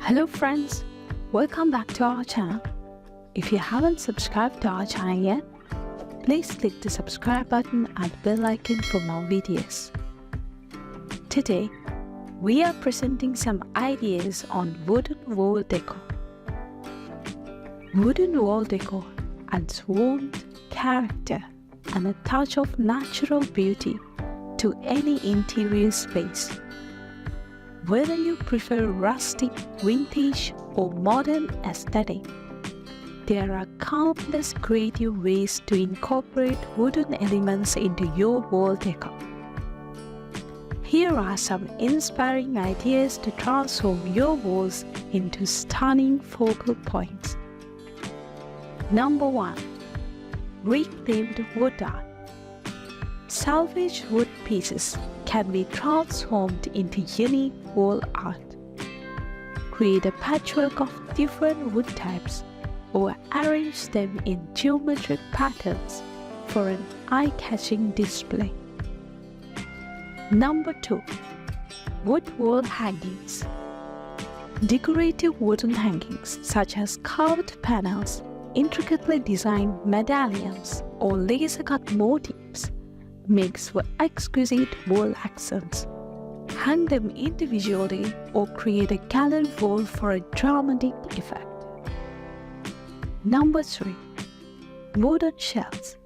Hello friends, welcome back to our channel. If you haven't subscribed to our channel yet, please click the subscribe button and bell icon for more videos. Today, we are presenting some ideas on wooden wall decor. Wooden wall decor adds warmth, character, and a touch of natural beauty to any interior space. Whether you prefer rustic, vintage, or modern aesthetic, there are countless creative ways to incorporate wooden elements into your wall decor. Here are some inspiring ideas to transform your walls into stunning focal points. Number 1. Reclaimed wood art. Salvaged wood pieces can be transformed into unique wall art. Create a patchwork of different wood types or arrange them in geometric patterns for an eye-catching display. Number 2. Wood wall hangings. Decorative wooden hangings such as carved panels, intricately designed medallions, or laser-cut motifs makes for exquisite wall accents. Hang them individually or create a gallant wall for a dramatic effect. Number 3. Wooden shelves.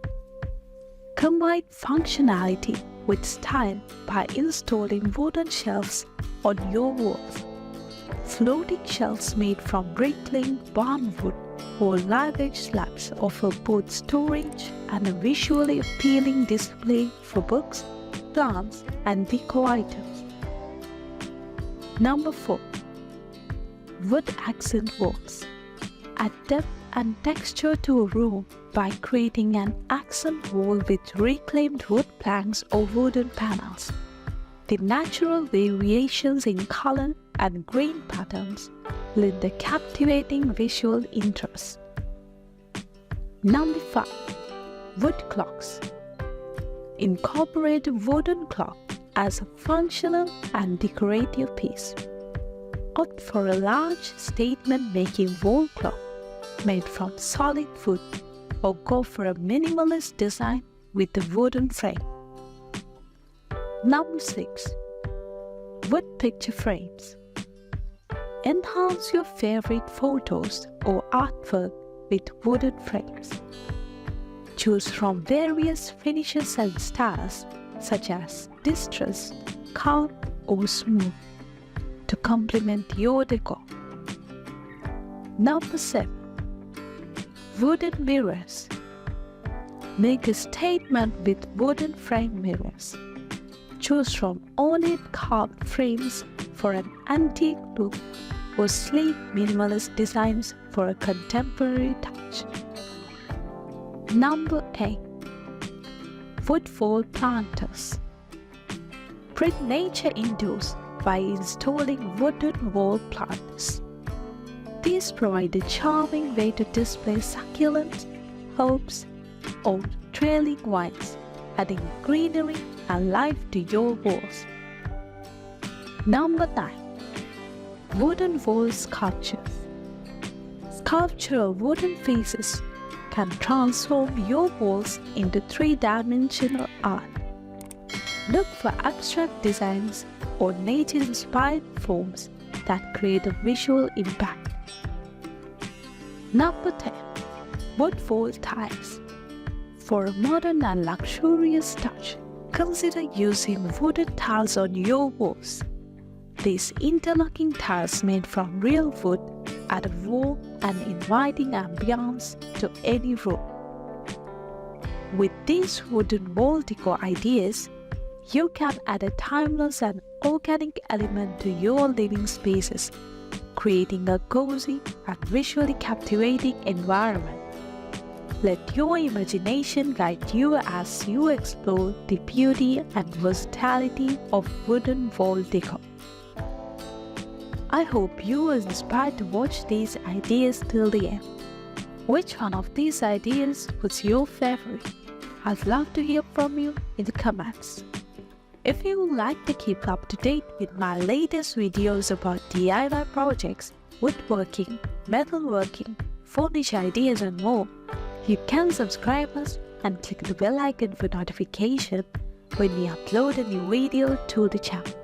Combine functionality with style by installing wooden shelves on your walls. Floating shelves made from reclaimed barn wood or live-edge slabs offer both storage and a visually appealing display for books, plants, and decor items. Number 4. Wood accent walls. Add depth and texture to a room by creating an accent wall with reclaimed wood planks or wooden panels. The natural variations in color and grain patterns lend a captivating visual interest. Number 5. Wood clocks. Incorporate a wooden clock as a functional and decorative piece. Opt for a large statement-making wall clock made from solid wood, or go for a minimalist design with a wooden frame. Number 6. Wood picture frames. Enhance your favorite photos or artwork with wooden frames. Choose from various finishes and styles such as distressed, carved, or smooth to complement your decor. Number 7. Wooden mirrors. Make a statement with wooden frame mirrors. Choose from ornate carved frames for an antique look or sleek minimalist designs for a contemporary touch. Number 8. Wood wall planters. Bring nature indoors by installing wooden wall planters. These provide a charming way to display succulents, herbs, or trailing vines, adding greenery and life to your walls. Number 9. Wooden wall sculptures. Sculptural wooden faces can transform your walls into three-dimensional art. Look for abstract designs or nature-inspired forms that create a visual impact. Number 10. Wood wall tiles. For a modern and luxurious touch, consider using wooden tiles on your walls. These interlocking tiles made from real wood add a warm and inviting ambiance to any room. With these wooden wall decor ideas, you can add a timeless and organic element to your living spaces, creating a cozy and visually captivating environment. Let your imagination guide you as you explore the beauty and versatility of wooden wall decor. I hope you were inspired to watch these ideas till the end. Which one of these ideas was your favorite? I'd love to hear from you in the comments. If you would like to keep up to date with my latest videos about DIY projects, woodworking, metalworking, furniture ideas and more, you can subscribe us and click the bell icon for notification when we upload a new video to the channel.